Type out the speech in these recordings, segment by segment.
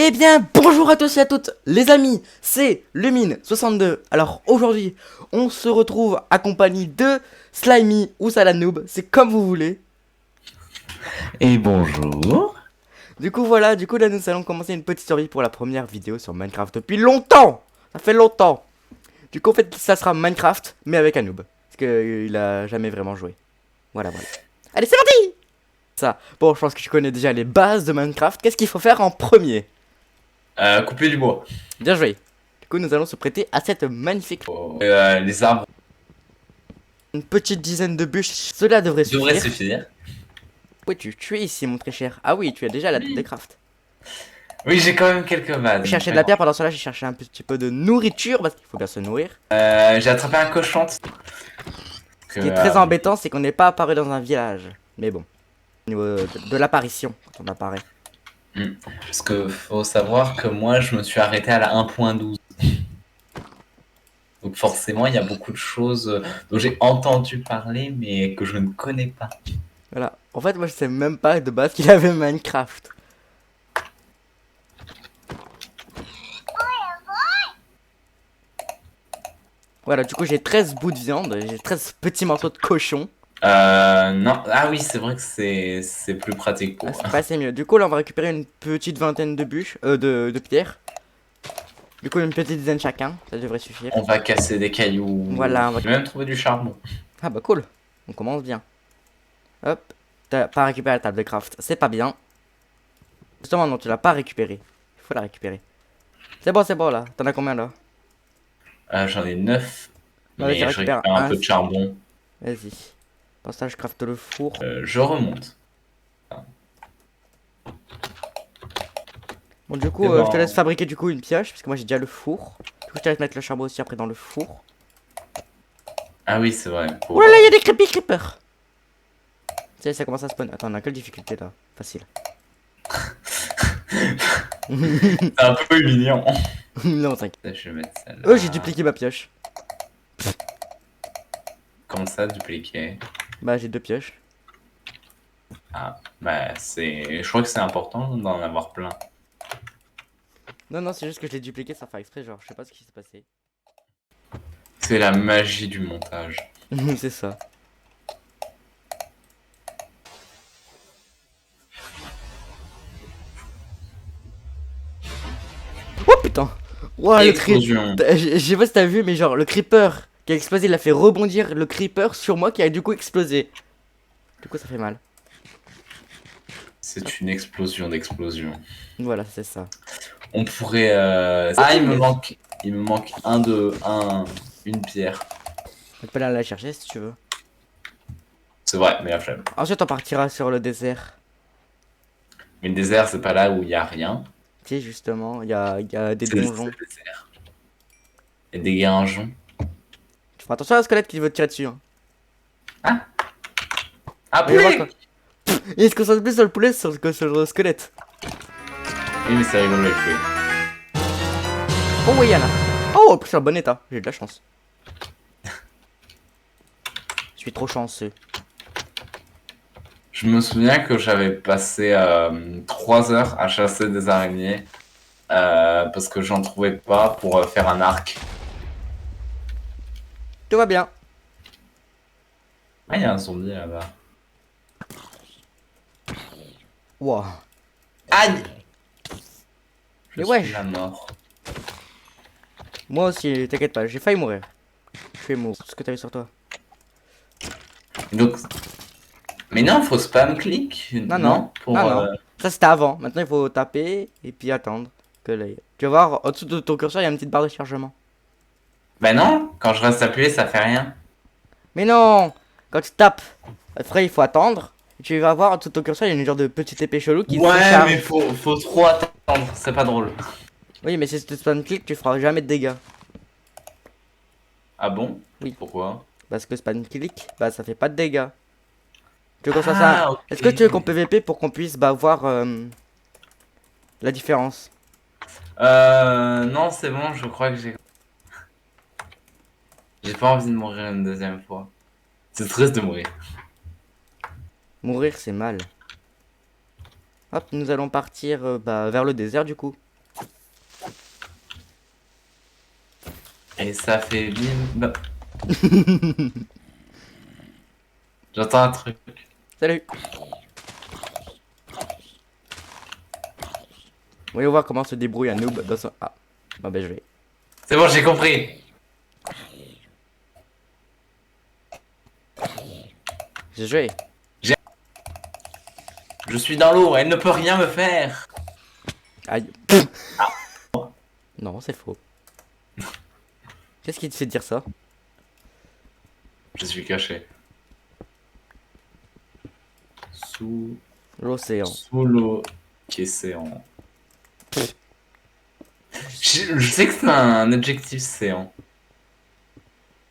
Eh bien, bonjour à tous et à toutes, les amis, c'est Lumine62. Alors aujourd'hui, on se retrouve accompagné de Slimy ou Salanoob, c'est comme vous voulez. Et bonjour. Du coup, voilà, là, nous allons commencer une petite story pour la première vidéo sur Minecraft depuis longtemps. Ça fait longtemps. Du coup, en fait, ça sera Minecraft, mais avec un noob. Parce qu'il a jamais vraiment joué. Voilà, voilà. Allez, c'est parti. Ça, bon, je pense que tu connais déjà les bases de Minecraft. Qu'est-ce qu'il faut faire en premier? Couper du bois. Bien joué. Du coup, nous allons se prêter à cette magnifique... Les arbres Une petite dizaine de bûches, cela devrait devraient suffire. suffire. Oui, tu es ici, mon très cher. Ah oui, tu as déjà la tête de Oui. craft. Oui, j'ai quand même quelques bases. J'ai cherché de la pierre, pendant cela, j'ai cherché un petit peu de nourriture, parce qu'il faut bien se nourrir. J'ai attrapé un cochon. Ce qui est très embêtant, c'est qu'on n'est pas apparu dans un village. Mais bon, au niveau de l'apparition, quand on apparaît. Parce que faut savoir que moi, je me suis arrêté à la 1.12. Donc forcément, il y a beaucoup de choses dont j'ai entendu parler, mais que je ne connais pas. Voilà. En fait, moi, je sais même pas de base qu'il avait Minecraft. Voilà, du coup, j'ai 13 bouts de viande, j'ai 13 petits morceaux de cochon. Non. Ah oui, c'est vrai que c'est plus pratique Ah, pour... c'est pas assez mieux. Du coup, là, on va récupérer une petite vingtaine de bûches, de pierres. Du coup, une petite dizaine chacun, ça devrait suffire. On va casser des cailloux. Voilà, on va... J'ai même trouvé du charbon. Ah bah cool, on commence bien. Hop, t'as pas récupéré la table de craft, c'est pas bien. Justement non, tu l'as pas récupérée. Il faut la récupérer. C'est bon là, t'en as combien là? J'en ai 9, Bah vas-y, mais je récupère récupère un un. peu de charbon. Vas-y. Pour ça, je crafte le four. Je remonte. Bon du coup, C'est je te laisse bon. fabriquer du coup une pioche, parce que moi j'ai déjà le four. Du coup, je te laisse mettre le charbon aussi après dans le four. Ah oui, c'est vrai. Oh là là, il y a des creepers. Ça commence à spawn. Attends, on a quelle difficulté là? Facile. C'est un peu humiliant. Non, t'inquiète. Ça, je vais mettre celle-là. Oh, j'ai dupliqué ma pioche. Comme ça, dupliquer. Bah, j'ai deux pioches. Ah, bah c'est... Je crois que c'est important d'en avoir plein. Non, non, c'est juste que je l'ai dupliqué sans faire exprès, genre, je sais pas ce qui s'est passé. C'est la magie du montage. C'est ça. Oh putain! Ouah, le Explosion. creeper. Je sais pas si t'as vu, mais genre, le creeper qui a explosé, il a fait rebondir le creeper sur moi qui a du coup explosé. Du coup, ça fait mal. C'est une explosion d'explosion. Voilà, c'est ça. On pourrait... Ah, il me manque une pierre. On peut aller la chercher si tu veux. C'est vrai, mais la flemme. Ensuite, on partira sur le désert. Mais le désert, c'est pas là où il y a rien. Tu sais, justement, il y a des C'est le donjons. désert. Et des guingeons. Tu feras attention à un squelette qui veut te tirer dessus. Hein. Ah, Mais poulet! quoi. Il se concentre plus sur le poulet que sur le squelette. Oui, mais c'est rigolo les poulets. Oh, oui, y'en a. Oh, c'est en bon état. J'ai de la chance. Je suis trop chanceux. Je me souviens que j'avais passé 3 heures à chasser des araignées parce que j'en trouvais pas pour faire un arc. Tout va bien. Ah, il y a un zombie là-bas. Wow. Aïe! Je Mais suis wesh. la mort. Moi aussi, t'inquiète pas, j'ai failli mourir. Je vais mourir. Ce que t'avais sur toi. Donc... Mais non, faut spam click, Non, non. Pour, Non, non. Ça, c'était avant. Maintenant, il faut taper et puis attendre que les... Tu vas voir, au-dessous de ton curseur, il y a une petite barre de chargement. Bah non, quand je reste appuyé, ça fait rien. Mais non! Quand tu tapes, après, il faut attendre. Et tu vas voir, au-dessous de ton curseur, il y a une genre de petite épée chelou qui se Ouais, charge. mais faut trop attendre, c'est pas drôle. Oui, mais si tu spam click, tu feras jamais de dégâts. Ah bon? Oui. Pourquoi? Parce que spam click, bah ça fait pas de dégâts. Tu veux qu'on fasse ça? Ok. Est-ce que tu veux qu'on PVP pour qu'on puisse bah voir la différence? Non, c'est bon, je crois que j'ai... J'ai pas envie de mourir une deuxième fois. C'est triste de mourir. Mourir c'est mal. Hop, nous allons partir bah, vers le désert du coup. Et ça fait bim. J'entends un truc. Salut. Voyons voir comment se débrouille un noob dans son... Ah, bon ben je vais. C'est bon, j'ai compris. J'ai joué. Je suis dans l'eau, elle ne peut rien me faire. Aïe. Non, c'est faux. Qu'est-ce qui te fait dire ça? Je suis caché. Sous L'océan. l'eau qui est séant. Je sais que c'est un adjectif séant.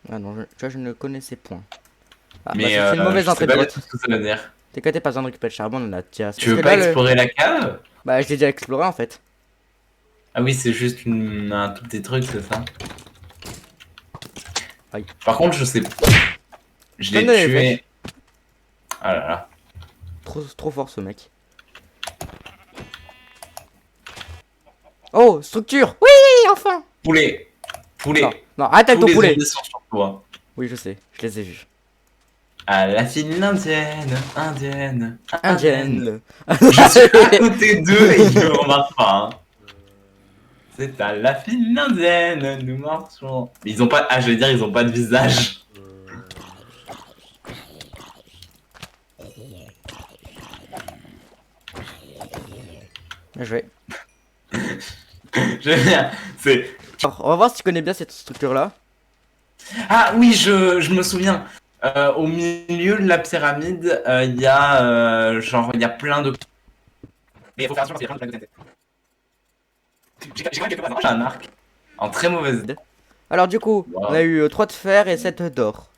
Ah non, tu vois, je ne connaissais point. Ah, bah Mais c'est une mauvaise je sais entrée de pas du grotte. tout ce que ça veut dire. T'es que t'es pas besoin de récupérer le charbon, on en a déjà. Tu veux pas explorer la cave? Bah je l'ai déjà exploré en fait. Ah oui, c'est juste un tout petit truc, c'est ça? Aïe. Par contre, je sais pas. Je l'ai Donne-le les tué. flèches. Ah là là. Trop fort ce mec. Oh, structure. Oui, enfin. Poulet. Poulet. Non, non, arrête avec Tous ton les poulet. zombies sont sur toi. Oui, je sais, je les ai vus. À la finlandienne, indienne, Indienne. Je suis à côté d'eux et ils ne remarquent pas. Hein. C'est à la finlandienne, nous marchons. Mais ils ont pas. Ah, je vais dire, ils ont pas de visage. Bien joué. J'aime bien. C'est. Alors, on va voir si tu connais bien cette structure là. Ah oui, je me souviens. Au milieu de la pyramide, il y a genre il y a plein de. Mais il faut faire attention parce qu'il y a plein de côté. J'ai quand même quelques points. J'ai un arc en très mauvaise idée. Alors du coup, Wow. on a eu 3 de fer et 7 d'or.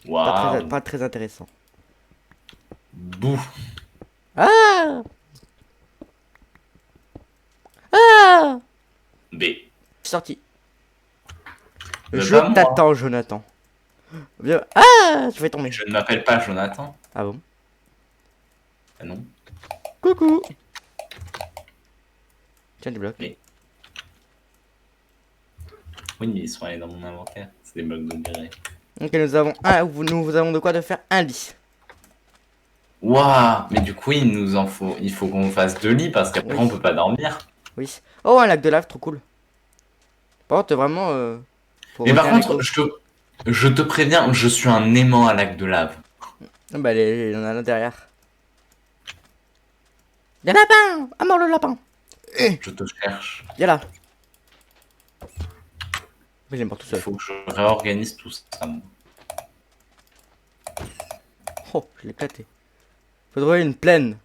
Waouh. Pas très intéressant. Bouh. Ah. Ah. B. Je suis sorti. Mais Je pas moi. t'attends, Jonathan. Viens. Ah, je vais tomber. Je ne m'appelle pas Jonathan. Ah bon? Ah non. Coucou. Tiens, du bloc. Mais- Oui, mais ils sont allés dans mon inventaire. C'est des blocs de grès. Ok, nous avons de quoi de faire un lit. Waouh. Mais du coup, il faut qu'on fasse 2 lits parce qu'après Oui. on peut pas dormir. Oui. Oh, un lac de lave, trop cool. Par contre, vraiment. Faut Mais par retenir les contre, coups. je te préviens, je suis un aimant à lac de lave. Ah bah, il y en a là derrière. Y'a lapin! À mort le lapin! Je te cherche. Y'a là. Mais il est mort tout Il seul. faut que je réorganise tout ça. moi. Oh, je l'ai éclaté. Faut trouver une plaine.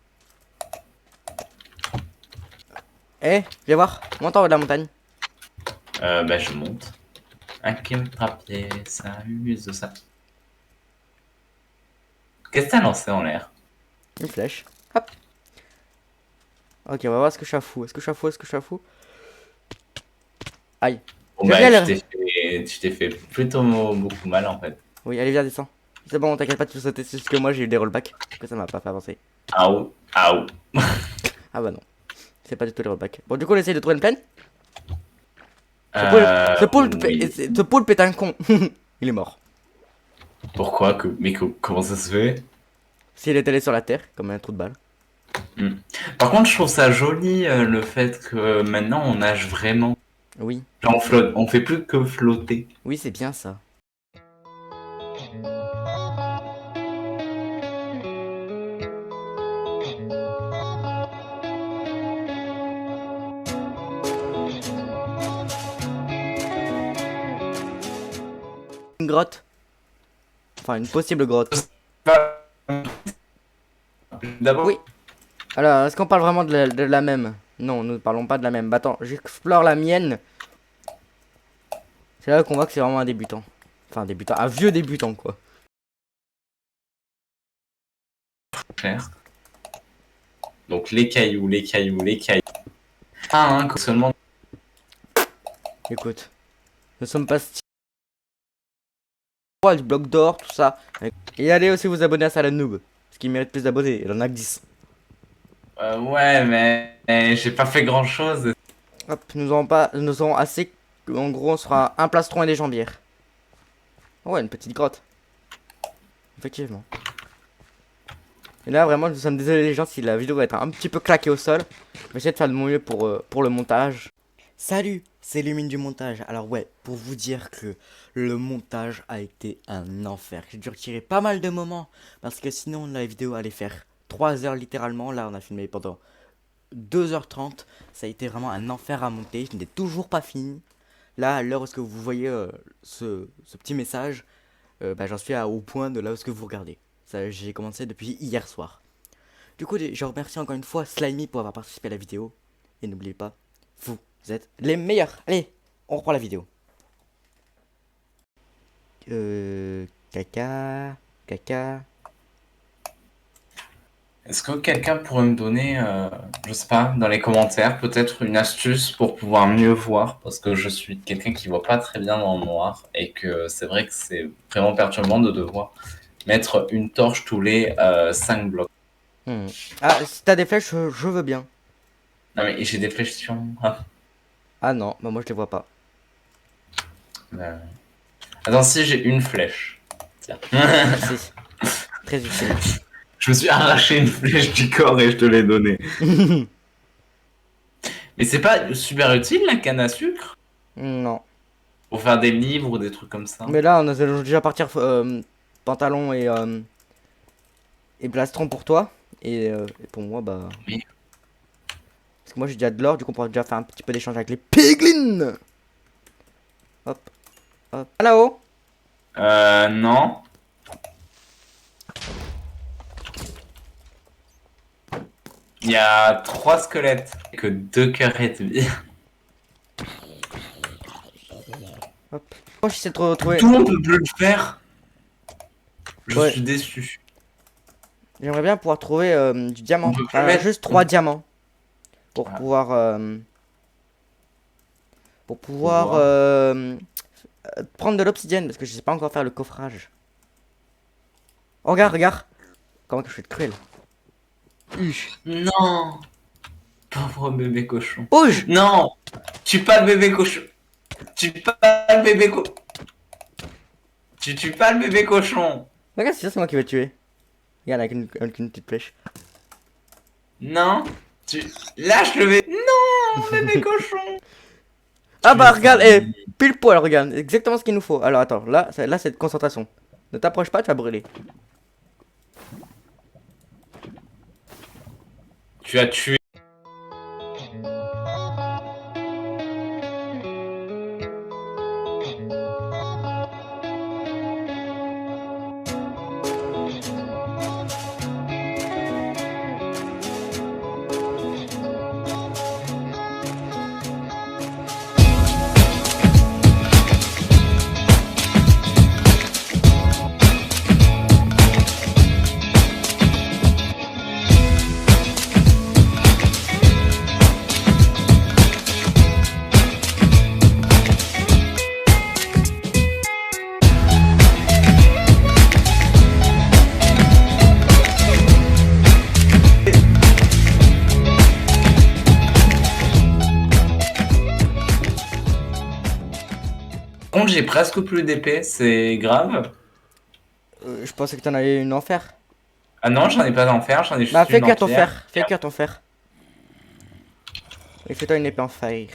Eh, viens voir. Monte en haut de la montagne. Bah, je monte. Un papier, ça use ça. Qu'est-ce que t'as lancé en l'air? Une flèche. Hop. Ok, on va voir ce que je suis à fou. Est-ce que je suis à fou? Est-ce que je suis à fou? Aïe. Bon, Je bah, viens, tu t'es fait plutôt beaucoup mal en fait. Oui, allez, viens, descends. C'est bon, t'inquiète pas, tu peux sauter. C'est juste que moi, j'ai eu des rollbacks. Que ça m'a pas fait avancer. Aouh, aouh. Ah bah non. C'est pas du tout les rollbacks. Bon, du coup, on essaye de trouver une plaine. Oui. Ce poulpe est un con. Il est mort. Pourquoi comment ça se fait? S'il est allé sur la terre, comme un trou de balle. Par contre, je trouve ça joli le fait que maintenant on nage vraiment. Oui, Genre, on flotte, on fait plus que flotter. oui, c'est bien ça. Une grotte. Enfin, une possible grotte. D'abord, Oui. Alors, est-ce qu'on parle vraiment de la même? Non, nous ne parlons pas de la même. Bah attends, j'explore la mienne. C'est là qu'on voit que c'est vraiment un débutant. Enfin, un débutant, un vieux débutant, quoi. cher. Donc les cailloux, les cailloux, les cailloux. Ah, hein, seulement. Écoute, nous sommes pas du bloc d'or, tout ça. Et allez aussi vous abonner à Salad Noob. Parce qu'il mérite plus d'abonnés, il en a que 10. Ouais, mais j'ai pas fait grand chose. Hop, nous aurons assez En gros, on sera un plastron et des jambières. Oh ouais, une petite grotte. Effectivement. Et là, vraiment, nous sommes désolés les gens si la vidéo va être un petit peu claquée au sol. Je vais essayer de faire de mon mieux pour le montage. Salut, c'est Lumine du montage. Alors ouais, pour vous dire que le montage a été un enfer. J'ai dû retirer pas mal de moments parce que sinon la vidéo allait faire 3 heures littéralement. Là, on a filmé pendant 2h30. Ça a été vraiment un enfer à monter. Je n'ai toujours pas fini. Là, à l'heure où vous voyez ce petit message, j'en suis au point de là où vous regardez. J'ai commencé depuis hier soir. Du coup, je remercie encore une fois Slimy pour avoir participé à la vidéo. Et n'oubliez pas, vous êtes les meilleurs. Allez, on reprend la vidéo. Caca, caca. Est-ce que quelqu'un pourrait me donner, je sais pas, dans les commentaires, peut-être une astuce pour pouvoir mieux voir? Parce que je suis quelqu'un qui voit pas très bien dans le noir et que c'est vrai que c'est vraiment perturbant de devoir mettre une torche tous les 5 blocs. Ah, si t'as des flèches, je veux bien. Non mais j'ai des flèches sur moi. Ah non, bah moi je les vois pas. Attends, si j'ai une flèche. Tiens. Merci. Très utile. Je me suis arraché une flèche du corps et je te l'ai donnée. Mais c'est pas super utile la canne à sucre? Non. Pour faire des livres ou des trucs comme ça. Mais là, on a déjà partir pantalon et plastron pour toi. Et pour moi, bah. Oui. Parce que moi j'ai déjà de l'or, du coup on pourra déjà faire un petit peu d'échange avec les piglins. Hop, hop. Ah là-haut. Non. Il y a 3 squelettes que 2 cœurs et demi. Hop. Moi j'essaie de retrouver. Tout le monde peut plus le faire. Je Ouais. suis déçu. J'aimerais bien pouvoir trouver du diamant. On peut plus Enfin, mettre- juste 3 diamants. Pour Voilà. pouvoir. Pour pouvoir Pouvoir. prendre de l'obsidienne. Parce que je sais pas encore faire le coffrage. Oh, regarde, regarde. Comment que je suis cruel. Non. Pauvre bébé cochon. Bouge. Non. Tue pas le bébé cochon. Tue pas le bébé cochon. Tu tues pas le bébé cochon. Regarde, c'est moi qui vais le tuer. Regarde, avec une petite flèche. Non. Tu lâche le bébé. Non, bébé cochon. Ah bah regarde, pile poil, regarde, exactement ce qu'il nous faut. Alors attends, là c'est de concentration. Ne t'approche pas, tu vas brûler. Tu as tué. Par contre, j'ai presque plus d'épée, c'est grave. Je pensais que t'en avais une en fer. Ah non, j'en ai pas d'en fer, j'en ai juste Bah fais une cuire en ton pierre. fer, fais cuire ton fer. Et fais-toi une épée en fer.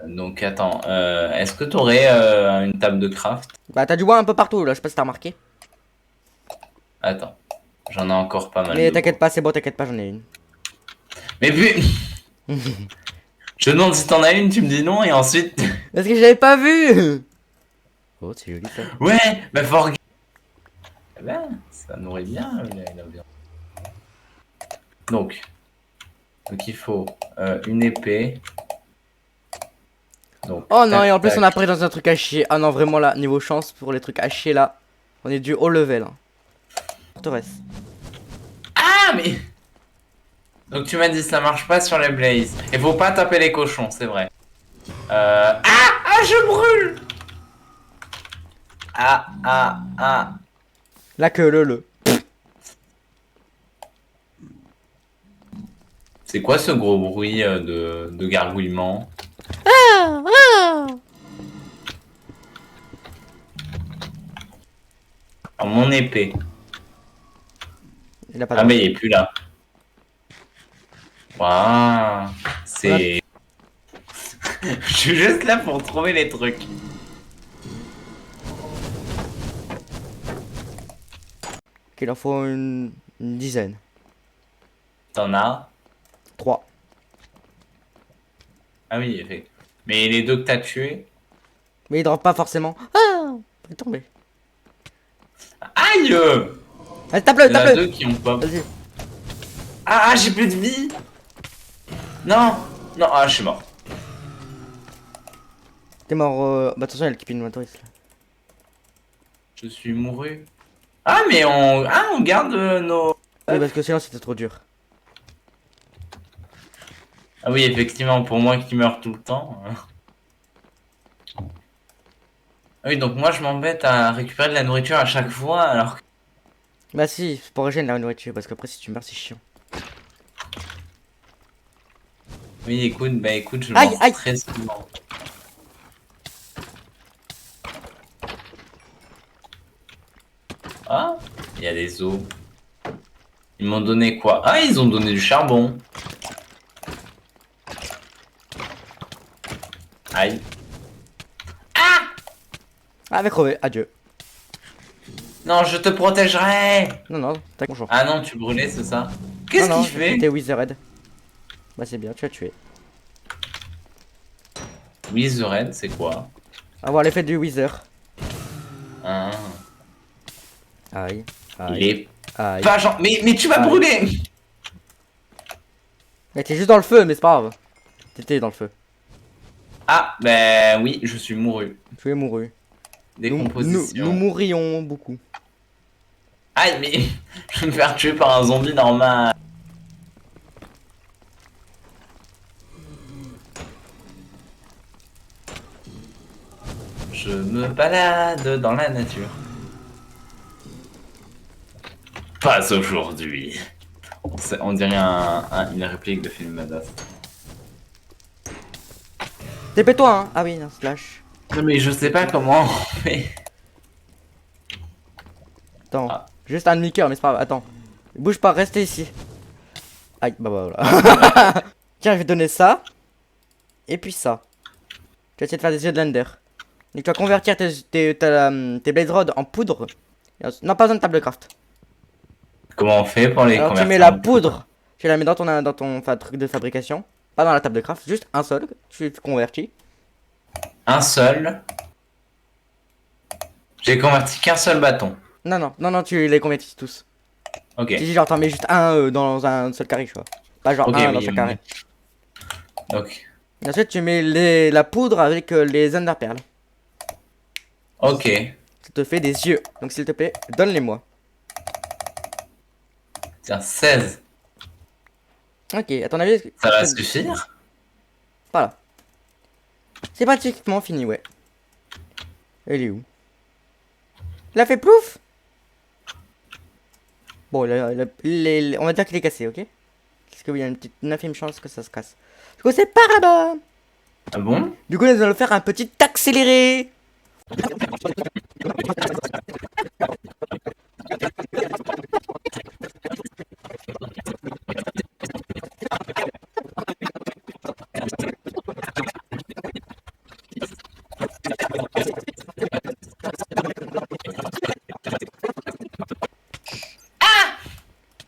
Donc attends, est-ce que t'aurais une table de craft? Bah t'as du bois un peu partout là, je sais pas si t'as remarqué. Attends, j'en ai encore pas mal. Mais de t'inquiète bois. pas, c'est bon, t'inquiète pas, j'en ai une. Mais puis, je demande si t'en as une, tu me dis non et ensuite. Parce que j'avais pas vu. Oh c'est joli ça. Ouais, bah faut regarder. Eh ben, ça nourrit bien la viande. Donc il faut une épée. Donc, Oh non, tac, et en plus tac. on a pris dans un truc à chier. Ah non, vraiment là, niveau chance pour les trucs à chier là, on est du haut level. Hein. Forteresse. Ah mais. Donc tu m'as dit ça marche pas sur les blazes. Et faut pas taper les cochons, c'est vrai. Ah, je brûle. Ah. Là que le. C'est quoi ce gros bruit de gargouillement? mon épée. Il a pas Ah de mais il est plus là. Waouh. C'est... Je suis juste là pour trouver les trucs. qu'il en faut une dizaine. T'en as? 3. Ah oui, effectivement. Mais les deux que t'as tués? Mais il drop pas forcément. Ah, il est tombé. Aïe! Allez, tape-le, Il y en a tape-le. deux qui ont pop. Vas-y. Ah, j'ai plus de vie! Non! Non, ah, je suis mort. T'es mort. Bah attention, il y a le keeping inventory là. Je suis mouru. Ah, mais on... Ah, on garde nos... Oui, parce que sinon c'était trop dur. Ah oui, effectivement, pour moi qui meurs tout le temps. Ah oui, donc moi je m'embête à récupérer de la nourriture à chaque fois, alors que... Bah si, c'est pour régénérer la nourriture, parce qu'après si tu meurs c'est chiant. Oui, écoute, bah écoute, je Aïe, meurs aïe. très souvent. Ah, il y a des os. Ils m'ont donné quoi? Ah, ils ont donné du charbon. Aïe. Ah, avec crevé, adieu. Non, je te protégerai. Non, non, t'as bonjour. Ah non, tu brûlais, c'est ça? Non, Qu'est-ce non, qu'il fait? t'es Withered. Bah c'est bien, tu as tué. Oui, The Red, c'est quoi? Avoir l'effet du Wither. Ah, Aïe, il aïe, est aïe. pas genre... Mais tu vas Aïe. brûler! Mais t'es juste dans le feu, mais c'est pas grave. T'étais dans le feu. Ah, ben oui, je suis mouru. Tu es mouru. Décomposition. Nous mourrions beaucoup. Aïe, mais je vais me faire tuer par un zombie normal. Je me balade dans la nature. Pas aujourd'hui. On dirait une réplique de film badass. TP-toi, hein. Ah oui, non, slash. Non mais je sais pas comment on fait. Attends, Ah. juste un demi-cœur, mais c'est pas grave. Attends. Bouge pas, restez ici. Aïe, bah voilà. Tiens, je vais te donner ça. Et puis ça. Tu vas essayer de faire des yeux de l'ender. Donc tu vas convertir tes Blaze Rod en poudre. Non, pas besoin de table de craft. Comment on fait pour les Alors tu convertir mets la en poudre. Tu la mets dans ton truc de fabrication. Pas dans la table de craft, juste un seul. Tu convertis. un seul? J'ai converti qu'un seul bâton. Non, non, non, non, tu les convertis tous. Ok. Si genre t'en mets juste un dans un seul carré, tu vois. Pas genre Ok, un dans oui, chaque oui. carré. Donc, Et ensuite tu mets la poudre avec les underperles. ok. Ça te fait des yeux. Donc s'il te plaît, donne-les-moi. Tiens, 16. Ok, à ton avis, Ça va suffire? voilà. C'est pratiquement fini, ouais. Elle est où? Il a fait plouf? Bon, on va dire qu'il est cassé, ok? Parce qu'il y a une infime chance que ça se casse. Du coup, c'est par là-bas. Ah bon? Du coup, nous allons faire un petit accéléré.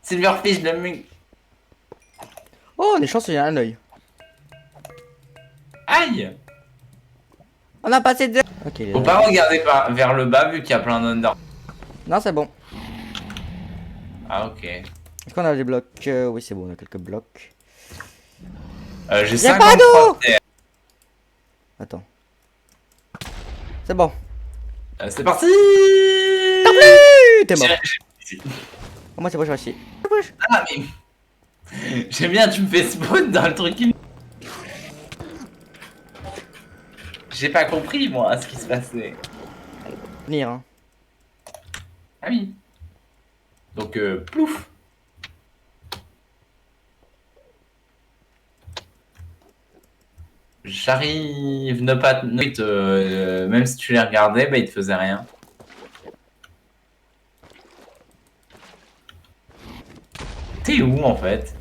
Silverfish de mug. Oh, on est chanceux, il y a un œil. Aïe! On a passé de... Ok, il est Faut là. pas regarder vers le bas vu qu'il y a plein d'under. Non, c'est bon. Ah ok. Est-ce qu'on a des blocs? Oui, c'est bon, on a quelques blocs. J'ai Y a pas 53 d'eau! terres. Attends. C'est bon. C'est parti! T'es mort. J'ai- Oh, moi, c'est bon, je suis assis. Ah mais... J'aime bien, tu me fais spawn dans le truc. J'ai pas compris moi ce qui se passait. Venir, hein. Ah oui. Donc plouf. J'arrive, ne pas... même si tu les regardais, bah ils te faisaient rien. t'es où en fait?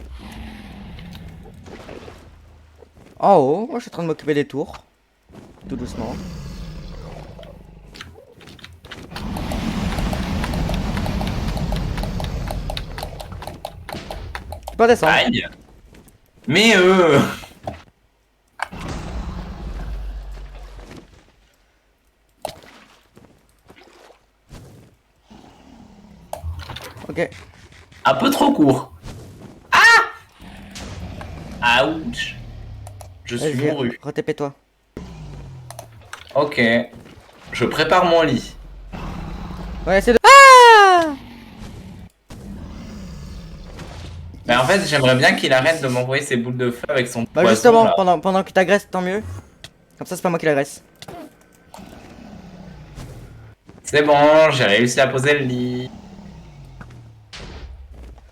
En haut, moi je suis en train de m'occuper des tours. Tout doucement. Tu peux descendre. Aïe! Mais Ok. un peu trop court. Ah! Ouch! Je suis Vas-y, mouru. retépé-toi. Ok. Je prépare mon lit. Ouais, c'est de. Ah! Mais en fait, j'aimerais bien qu'il arrête de m'envoyer ses boules de feu avec son Bah, poison, justement, là. pendant que t'agresses, tant mieux. Comme ça, c'est pas moi qui l'agresse. C'est bon, j'ai réussi à poser le lit.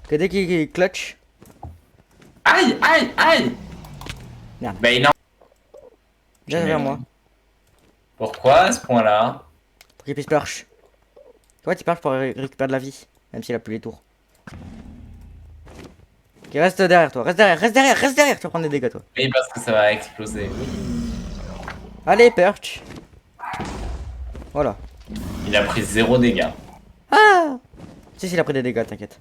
Que dès qu'il clutch. Aïe, aïe, aïe! Merde. Bah non. Viens vers moi. Pourquoi à ce point-là? Pour qu'il puisse perche. Ouais, tu perches pour récupérer de la vie. Même s'il a plus les tours. Ok, reste derrière toi. Reste derrière, reste derrière, reste derrière. Tu vas prendre des dégâts, toi. Oui, parce que ça va exploser. Allez, perche. Voilà. Il a pris 0 dégâts. Ah! Si, il a pris des dégâts, t'inquiète.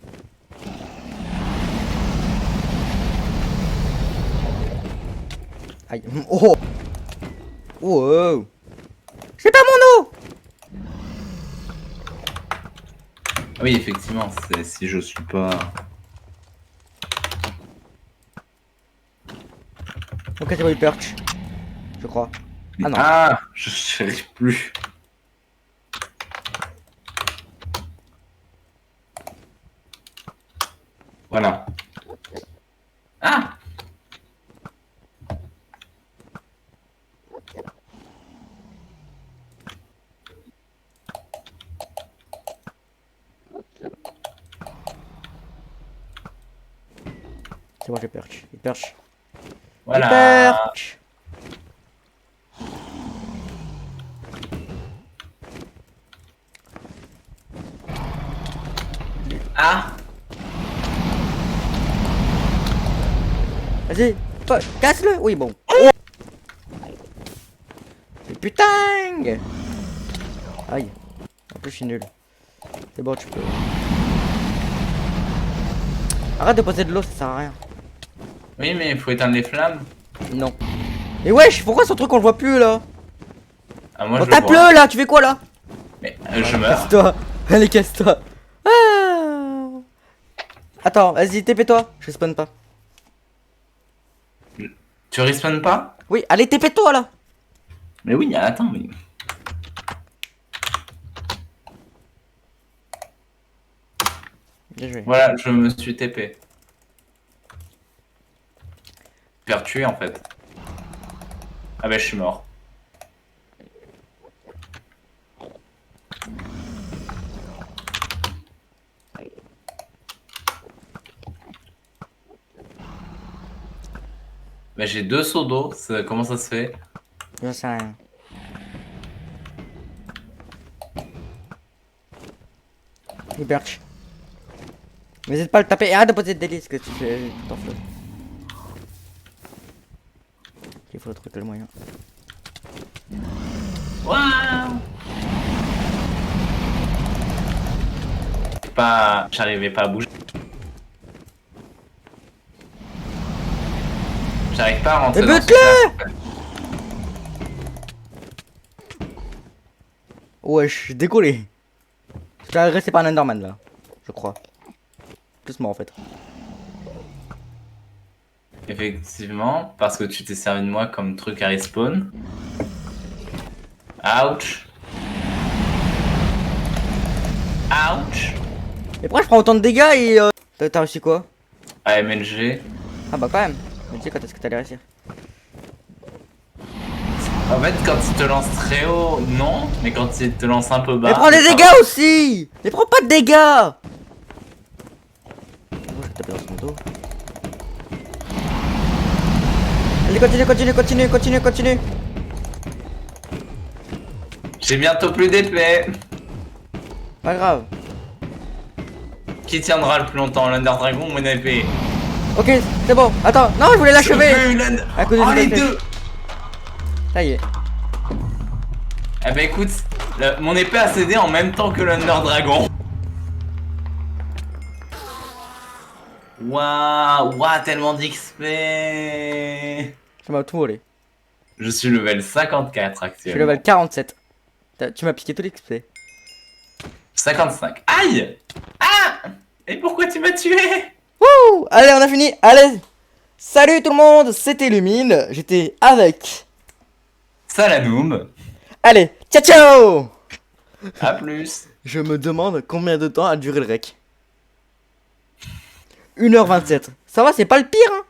Aïe. Oh! Oh! C'est pas mon eau! Oui, effectivement, c'est si je suis pas. Ok, c'est bon, il perche. Je crois. Ah non. Ah, je sais plus. Voilà. Ah! C'est bon, j'ai perche. Il perche. Il Voilà. perche! Ah! Vas-y, casse-le! Oui, bon. Mais putain! Aïe. En plus, je suis nul. C'est bon, tu peux. Arrête de poser de l'eau, ça sert à rien. Oui, mais il faut éteindre les flammes. Non. Et wesh, pourquoi ce truc on le voit plus là? Ah, moi Oh, je le vois. tape-le là, tu fais quoi là? Mais je meurs. Casse-toi. Allez, casse-toi. Ah. Attends, vas-y, TP-toi. Je spawn pas. Tu respawns pas? Oui, allez, TP-toi là. Mais oui, attends, mais. Bien joué. Voilà, je me suis TP. Faire tuer en fait. Ah bah je suis mort. Bah j'ai 2 seaux d'eau, comment ça se fait? J'en sais rien. Il perche. N'hésite pas à le taper et arrête de poser de délices que tu fais tout en feu. Il faut trouver le moyen. Waouh! Pas, j'arrivais pas à bouger. J'arrive pas à rentrer Mais dans ce bute-le! cercle, en fait. Wesh, décollé. Je t'ai agressé par un Enderman là. Je crois. Plus moi en fait. Effectivement, parce que tu t'es servi de moi comme truc à respawn. Ouch. Ouch. Mais pourquoi je prends autant de dégâts et t'as réussi quoi? AMLG. Ah bah quand même. Mais tu sais quand est-ce que t'allais réussir? En fait, quand il te lance très haut, non. Mais quand il te lance un peu bas. Mais prends des ça dégâts va. aussi! Mais prends pas de dégâts! Oh, je vais taper dans son dos. Allez, continue, continue, continue, continue, continue! J'ai bientôt plus d'épée. Pas grave. Qui tiendra le plus longtemps, l'Under Dragon ou mon épée? Ok, c'est bon. Attends, non, je voulais l'achever. À cause de Oh, cette les flèche. deux. Ça y est. Eh ben écoute, mon épée a cédé en même temps que l'Under Dragon. Waouh, waouh, tellement d'XP. Ça m'a tout volé. Je suis level 54 Je suis actuellement. level 47. Tu m'as piqué tout l'XP. 55. Aïe. Ah. Et pourquoi tu m'as tué? Wouh! Allez, on a fini. Allez. Salut tout le monde, c'était Lumine. J'étais avec. Salanoum. Allez, ciao ciao! A plus. Je me demande combien de temps a duré le rec. 1h27. Ça va, c'est pas le pire, hein?